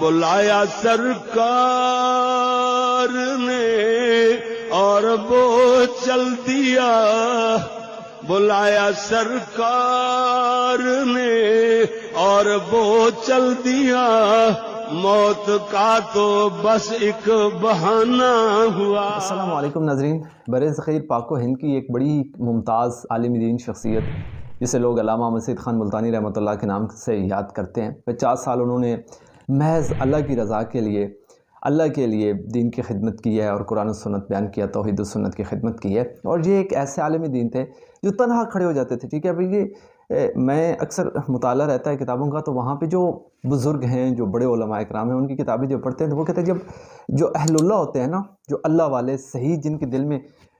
بلایا سرکار نے اور وہ چل دیا، بلایا سرکار نے اور وہ چل دیا، موت کا تو بس ایک بہانہ ہوا۔ السلام علیکم ناظرین، برصغیر پاک و ہند کی ایک بڑی ممتاز عالم دین شخصیت جسے لوگ علامہ احمد سعید خان ملتانی رحمۃ اللہ کے نام سے یاد کرتے ہیں، 50 سال انہوں نے محض اللہ کی رضا کے لیے، اللہ کے لیے دین کی خدمت کی ہے اور قرآن و سنت بیان کیا، توحید و سنت کی خدمت کی ہے۔ اور یہ ایک ایسے عالم دین تھے جو تنہا کھڑے ہو جاتے تھے، ٹھیک ہے بھئی۔ یہ میں اکثر مطالعہ رہتا ہے کتابوں کا، تو وہاں پہ جو بزرگ ہیں، جو بڑے علماء اکرام ہیں، ان کی کتابیں جو پڑھتے ہیں تو وہ کہتے ہیں جب جو اہل اللہ ہوتے ہیں نا، جو اللہ والے صحیح، جن کے دل میں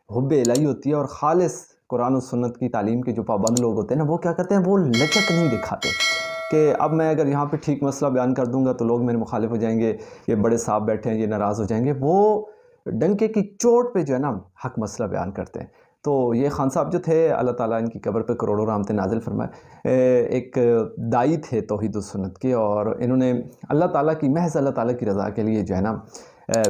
حب الہی ہوتی ہے اور خالص قرآن و سنت کی تعلیم کے جو پابند لوگ ہوتے ہیں نا، وہ کیا کرتے ہیں، وہ لچک نہیں دکھاتے کہ اب میں اگر یہاں پہ ٹھیک مسئلہ بیان کر دوں گا تو لوگ میرے مخالف ہو جائیں گے، یہ بڑے صاحب بیٹھے ہیں یہ ناراض ہو جائیں گے۔ وہ ڈنکے کی چوٹ پہ جو ہے نا حق مسئلہ بیان کرتے ہیں۔ تو یہ خان صاحب جو تھے، اللہ تعالیٰ ان کی قبر پہ کروڑوں رحمتیں نازل فرمائے، ایک دائی تھے توحید و سنت کے، اور انہوں نے اللہ تعالیٰ کی، محض اللہ تعالیٰ کی رضا کے لیے جو ہے نا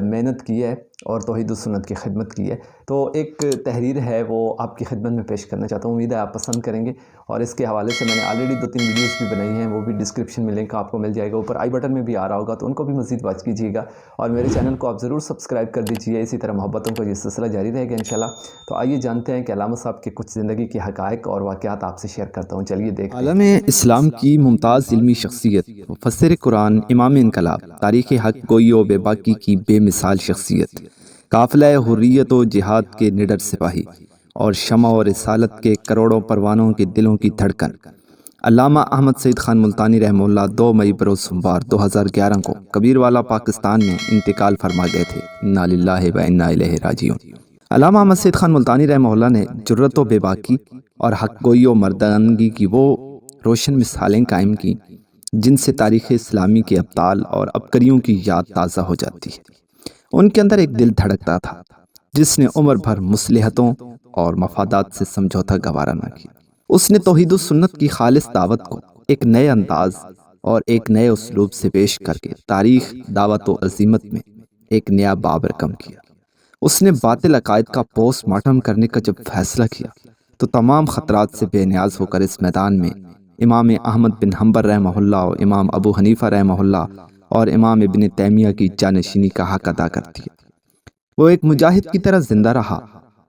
محنت کی ہے اور توحید و سنت کی خدمت کی ہے۔ تو ایک تحریر ہے وہ آپ کی خدمت میں پیش کرنا چاہتا ہوں، امید ہے آپ پسند کریں گے، اور اس کے حوالے سے میں نے آلریڈی 2-3 ویڈیوز بھی بنائی ہیں، وہ بھی ڈسکرپشن میں لنک آپ کو مل جائے گا، اوپر آئی بٹن میں بھی آ رہا ہوگا، تو ان کو بھی مزید واچ کیجیے گا، اور میرے چینل کو آپ ضرور سبسکرائب کر دیجیے۔ اسی طرح محبتوں کا یہ سلسلہ جاری رہے گا انشاءاللہ۔ تو آئیے جانتے ہیں کہ علامہ صاحب کے کچھ زندگی کے حقائق اور واقعات آپ سے شیئر کرتا ہوں، چلیے دیکھتے ہیں۔ عالم اسلام کی ممتاز علمی شخصیت، مفسر قرآن، امام انقلاب، تاریخ حق گوئی و بے باکی کی بے مثال شخصیت، قافلہ حریت و جہاد کے نڈر سپاہی، اور شمع و رسالت کے کروڑوں پروانوں کے دلوں کی دھڑکن، علامہ احمد سعید خان ملتانی رحمہ اللہ 2 مئی بروز سوموار 2011 کو کبیروالا پاکستان میں انتقال فرما گئے تھے۔ انا للہ و انا الیہ راجعون۔ علامہ احمد سعید خان ملتانی رحمہ اللہ نے جرت و بے باکی اور حق گوئی و مردانگی کی وہ روشن مثالیں قائم کی جن سے تاریخ اسلامی کے ابطال اور عبقریوں کی یاد تازہ ہو جاتی ہے۔ ان کے اندر ایک دل دھڑکتا تھا جس نے عمر بھر مصلحتوں اور مفادات سے سمجھوتا گوارا نہ کیا۔ اس نے توحید و سنت کی خالص دعوت کو ایک نئے انداز اور ایک نئے اسلوب سے پیش کر کے تاریخ، دعوت و عظیمت میں ایک نیا باب رقم کیا۔ اس نے باطل عقائد کا پوسٹ مارٹم کرنے کا جب فیصلہ کیا تو تمام خطرات سے بے نیاز ہو کر اس میدان میں امام احمد بن حنبل رحمہ اللہ، امام ابو حنیفہ رحمہ اللہ اور امام ابن تیمیہ کی جانشینی کا حق ادا کر دیا۔ وہ ایک مجاہد کی طرح زندہ رہا،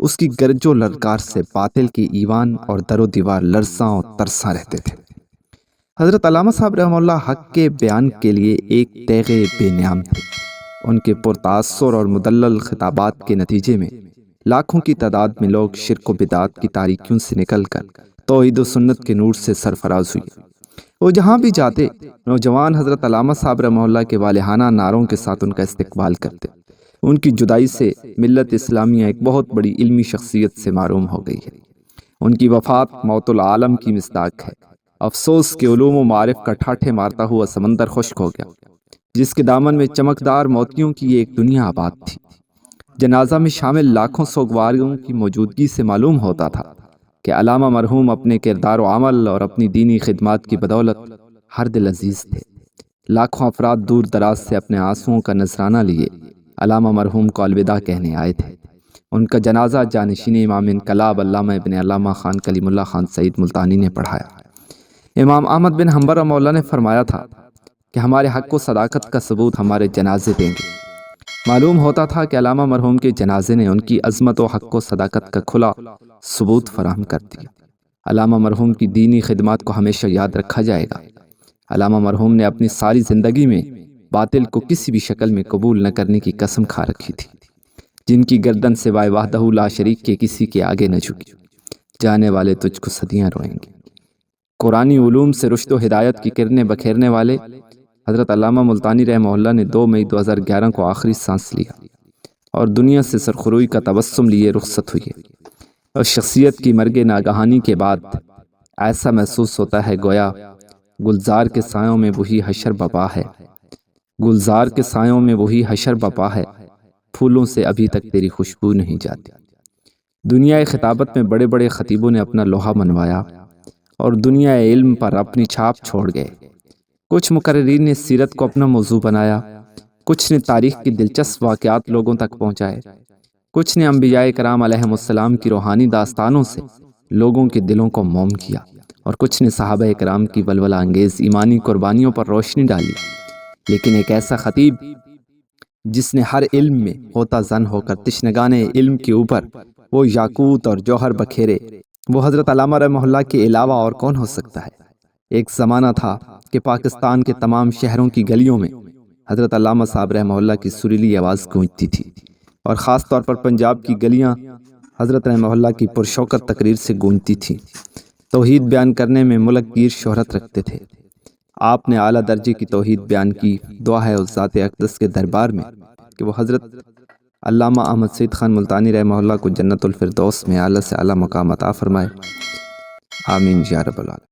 اس کی گرج و للکار سے باطل کی ایوان اور در و دیوار لرزاں اور ترساں رہتے تھے۔ حضرت علامہ صاحب رحمہ اللہ حق کے بیان کے لیے ایک تیغ بے نیام تھے۔ ان کے پرتاثر اور مدلل خطابات کے نتیجے میں لاکھوں کی تعداد میں لوگ شرک و بدعات کی تاریکیوں سے نکل کر توحید و سنت کے نور سے سرفراز ہوئے۔ وہ جہاں بھی جاتے، نوجوان حضرت علامہ صاحب رحمہ اللہ کے والہانہ نعروں کے ساتھ ان کا استقبال کرتے۔ ان کی جدائی سے ملت اسلامیہ ایک بہت بڑی علمی شخصیت سے محروم ہو گئی ہے۔ ان کی وفات موت العالم کی مصداق ہے۔ افسوس کہ علوم و معارف کا ٹھاٹھے مارتا ہوا سمندر خشک ہو گیا، جس کے دامن میں چمکدار موتیوں کی ایک دنیا آباد تھی۔ جنازہ میں شامل لاکھوں سوگواریوں کی موجودگی سے معلوم ہوتا تھا کہ علامہ مرحوم اپنے کردار و عمل اور اپنی دینی خدمات کی بدولت ہر دل عزیز تھے۔ لاکھوں افراد دور دراز سے اپنے آنسوؤں کا نذرانہ لیے علامہ مرحوم کو الوداع کہنے آئے تھے۔ ان کا جنازہ جانشین امام انقلاب علامہ ابن علامہ خان کلیم اللہ خان سعید ملتانی نے پڑھایا۔ امام احمد بن حنبل رحمہ اللہ نے فرمایا تھا کہ ہمارے حق و صداقت کا ثبوت ہمارے جنازے دیں گے۔ معلوم ہوتا تھا کہ علامہ مرحوم کے جنازے نے ان کی عظمت و حق و صداقت کا کھلا ثبوت فراہم کر دیا۔ علامہ مرحوم کی دینی خدمات کو ہمیشہ یاد رکھا جائے گا۔ علامہ مرحوم نے اپنی ساری زندگی میں باطل کو کسی بھی شکل میں قبول نہ کرنے کی قسم کھا رکھی تھی۔ جن کی گردن سوائے وحدہ لا شریک کے کسی کے آگے نہ جھکی، جانے والے تجھ کو صدیاں روئیں گے۔ قرآنی علوم سے رشد و ہدایت کی کرنیں بکھیرنے والے حضرت علامہ ملتانی رحمہ اللہ نے 2 مئی 2011 کو آخری سانس لیا اور دنیا سے سرخروئی کا تبسم لیے رخصت ہوئے۔ اور شخصیت کی مرگ ناگہانی کے بعد ایسا محسوس ہوتا ہے گویا گلزار کے سایوں میں وہی حشر بپا ہے، گلزار کے سایوں میں وہی حشر بپا ہے، پھولوں سے ابھی تک تیری خوشبو نہیں جاتی۔ دنیا خطابت میں بڑے بڑے خطیبوں نے اپنا لوہا منوایا اور دنیا علم پر اپنی چھاپ چھوڑ گئے۔ کچھ مقررین نے سیرت کو اپنا موضوع بنایا، کچھ نے تاریخ کی دلچسپ واقعات لوگوں تک پہنچائے، کچھ نے انبیاء کرام علیہم السلام کی روحانی داستانوں سے لوگوں کے دلوں کو موم کیا، اور کچھ نے صحابہ کرام کی ولولہ انگیز ایمانی قربانیوں پر روشنی ڈالی۔ لیکن ایک ایسا خطیب جس نے ہر علم میں غوطہ زن ہو کر تشنگان علم کے اوپر وہ یاقوت اور جوہر بکھیرے، وہ حضرت علامہ رحمہ اللہ کے علاوہ اور کون ہو سکتا ہے؟ ایک زمانہ تھا کہ پاکستان کے تمام شہروں کی گلیوں میں حضرت علامہ صاحب رحمہ اللہ کی سریلی آواز گونجتی تھی، اور خاص طور پر پنجاب کی گلیاں حضرت رحمہ اللہ کی پرشوکت تقریر سے گونجتی تھیں۔ توحید بیان کرنے میں ملک گیر شہرت رکھتے تھے۔ آپ نے اعلیٰ درجے کی توحید بیان کی۔ دعا ہے اس ذات اقدس کے دربار میں کہ وہ حضرت علامہ احمد سعید خان ملتانی رحمہ اللہ کو جنت الفردوس میں اعلیٰ سے اعلیٰ مقام عطا فرمائے۔ آمین یا رب العالمین۔